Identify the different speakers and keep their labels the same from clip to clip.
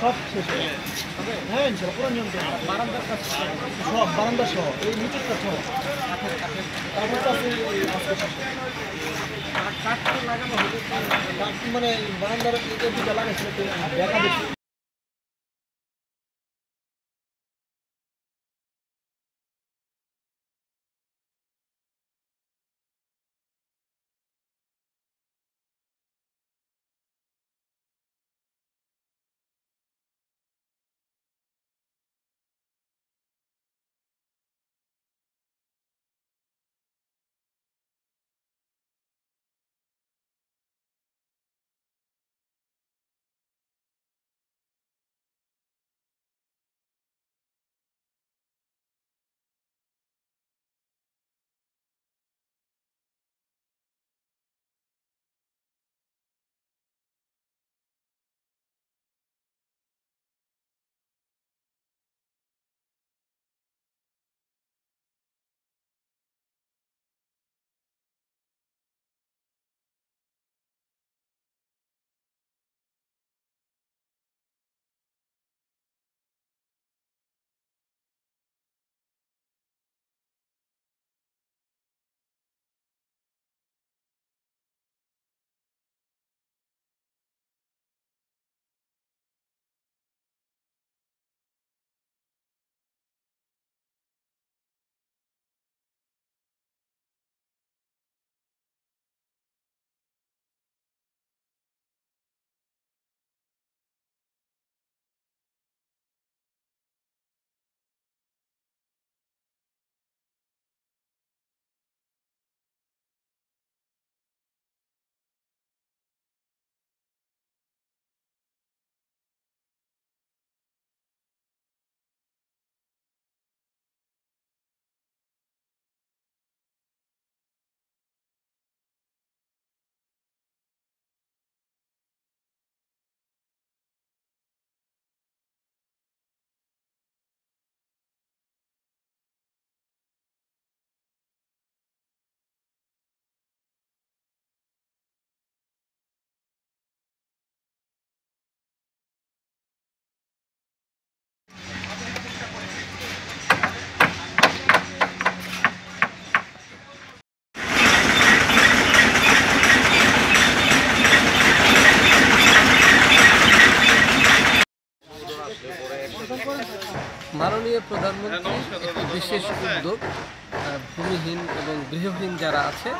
Speaker 1: সব শেষ হ্যাঁ ইনশাল্লাহ পুরো নিয়ন্ত্রণ বারান্দার কাজ সব বারান্দা সহ এই নিচের কাজ সহ কাঠের কাছে কাঠ লাগানো হবে মানে বারান্দার দিকে লাগাইছিল দেখা দেখি
Speaker 2: মাননীয় প্রধানমন্ত্রী একটি বিশেষ উদ্যোগ ভূমিহীন এবং গৃহহীন যারা আছে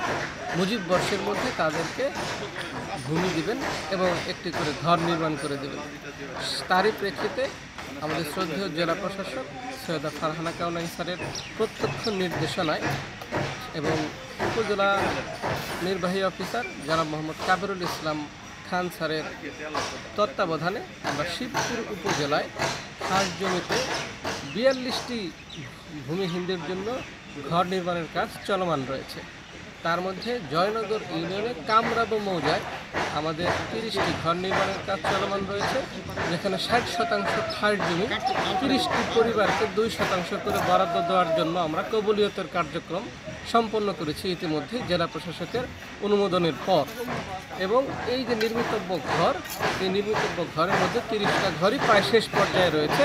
Speaker 2: মুজিব বর্ষের মধ্যে তাদেরকে ভূমি দিবেন এবং একটি করে ঘর নির্মাণ করে দেবেন। তারই প্রেক্ষিতে আমাদের শ্রদ্ধেয় জেলা প্রশাসক সৈয়দা ফারহানা কাওনাই স্যারের প্রত্যক্ষ নির্দেশনায় এবং উপজেলা নির্বাহী অফিসার জনাব মোহাম্মদ কাবিরুল ইসলাম খান স্যারের তত্ত্বাবধানে আমরা শিবপুর উপজেলায় খাস জমিতে ৪২টি ভূমিহীনদের জন্য ঘর নির্মাণের কাজ চলমান রয়েছে। তার মধ্যে জয়নগর ইউনিয়নে কামরাব মৌজায় আমাদের ৩০টি ঘর নির্মাণের কাজ চলমান রয়েছে, যেখানে ৬০% খাস জমি ৩০টি পরিবারকে ২% করে বরাদ্দ দেওয়ার জন্য আমরা কবুলিয়তের কার্যক্রম সম্পন্ন করেছি ইতিমধ্যে জেলা প্রশাসকের অনুমোদনের পর। এবং এই যে নির্মিতব্য ঘর, এই নির্মিতব্য ঘরের মধ্যে ৩০টা ঘরই প্রায় শেষ পর্যায়ে রয়েছে।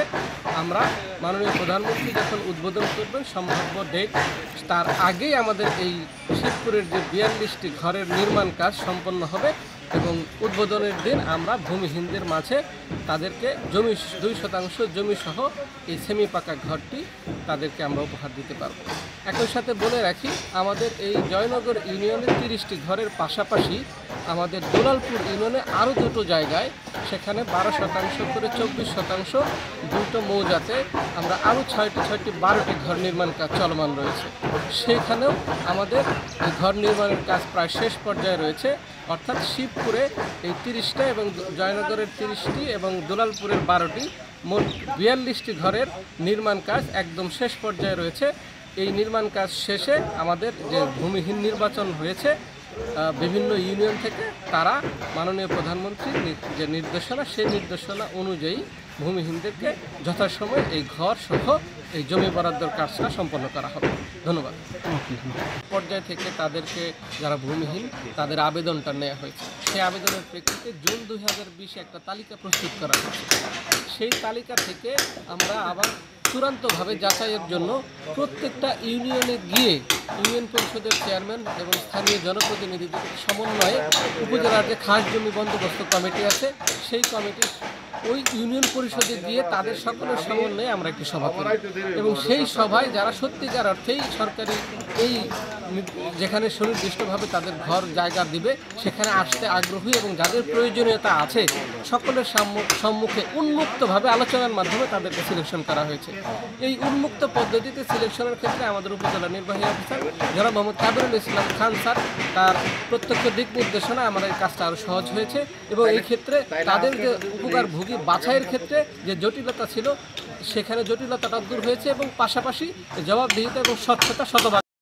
Speaker 2: আমরা মাননীয় প্রধানমন্ত্রী যখন উদ্বোধন করবেন সম্ভাব্য ডেট তার আগেই আমাদের এই শিবপুরের যে ৪২টি ঘরের নির্মাণ কাজ সম্পন্ন হবে এবং উদ্বোধনের দিন আমরা ভূমিহীনদের মাঝে তাদেরকে জমি ২% জমিসহ এই সেমি পাকা ঘরটি তাদেরকে আমরা উপহার দিতে পারব। একই সাথে বলে রাখি, আমাদের এই জয়নগর ইউনিয়নে ৩০টি ঘরের পাশাপাশি আমাদের দুলালপুর ইউনিয়নে আরও দুটো জায়গায় সেখানে ১২% করে ২৪% দুটো মৌজাতে আমরা আরও ৬টি ১২টি ঘর নির্মাণ কাজ চলমান রয়েছে। সেখানেও আমাদের এই ঘর নির্মাণের কাজ প্রায় শেষ পর্যায়ে রয়েছে। অর্থাৎ শিবপুরে এই ৩০টা এবং জয়নগরের ৩০টি এবং দুলালপুরের ১২টি মোট ৪২টি ঘরের নির্মাণ কাজ একদম শেষ পর্যায়ে রয়েছে। এই নির্মাণ কাজ শেষে আমাদের যে ভূমিহীন নির্বাচন হয়েছে বিভিন্ন ইউনিয়ন থেকে, তারা মাননীয় প্রধানমন্ত্রীর যে নির্দেশনা সেই নির্দেশনা অনুযায়ী ভূমিহীনদেরকে যথাসময়ে এই ঘর সহ এই জমি বরাদ্দর কাজটা সম্পন্ন করা হবে। ধন্যবাদ। পর্যায় থেকে তাদেরকে যারা ভূমিহীন তাদের আবেদনটা নেওয়া হয়েছে। সেই আবেদনের প্রেক্ষিতে জুন 2020 একটা তালিকা প্রস্তুত করা হয়েছে। সেই তালিকা থেকে আমরা আবার চূড়ান্তভাবে যাচাইয়ের জন্য প্রত্যেকটা ইউনিয়নে গিয়ে ইউনিয়ন পরিষদের চেয়ারম্যান এবং স্থানীয় জনপ্রতিনিধিদের সমন্বয়ে উপজেলার যে খাস জমি বন্দোবস্ত কমিটি আছে সেই কমিটি ওই ইউনিয়ন পরিষদে গিয়ে তাদের সকলের সমন্বয়ে আমরা একটি সভা করি এবং সেই সভায় যারা সত্যিকার অর্থেই সরকারি এই যেখানে সুনির্দিষ্টভাবে তাদের ঘর জায়গা দিবে সেখানে আসতে আগ্রহী এবং যাদের প্রয়োজনীয়তা আছে সকলের সম্মুখে উন্মুক্তভাবে আলোচনার মাধ্যমে তাদেরকে সিলেকশন করা হয়েছে। এই উন্মুক্ত পদ্ধতিতে সিলেকশনের ক্ষেত্রে আমাদের উপজেলা নির্বাহী অফিসার জনাব মোহাম্মদ কাবিরুল ইসলাম খান স্যার তার প্রত্যক্ষ দিক নির্দেশনা আমাদের এই কাজটা আরও সহজ হয়েছে এবং এই ক্ষেত্রে তাদের যে উপকারভোগী বাছাইয়ের ক্ষেত্রে যে জটিলতা ছিল সেখানে জটিলতাটা দূর হয়েছে এবং পাশাপাশি জবাবদিহিতা এবং স্বচ্ছতা শতভাগ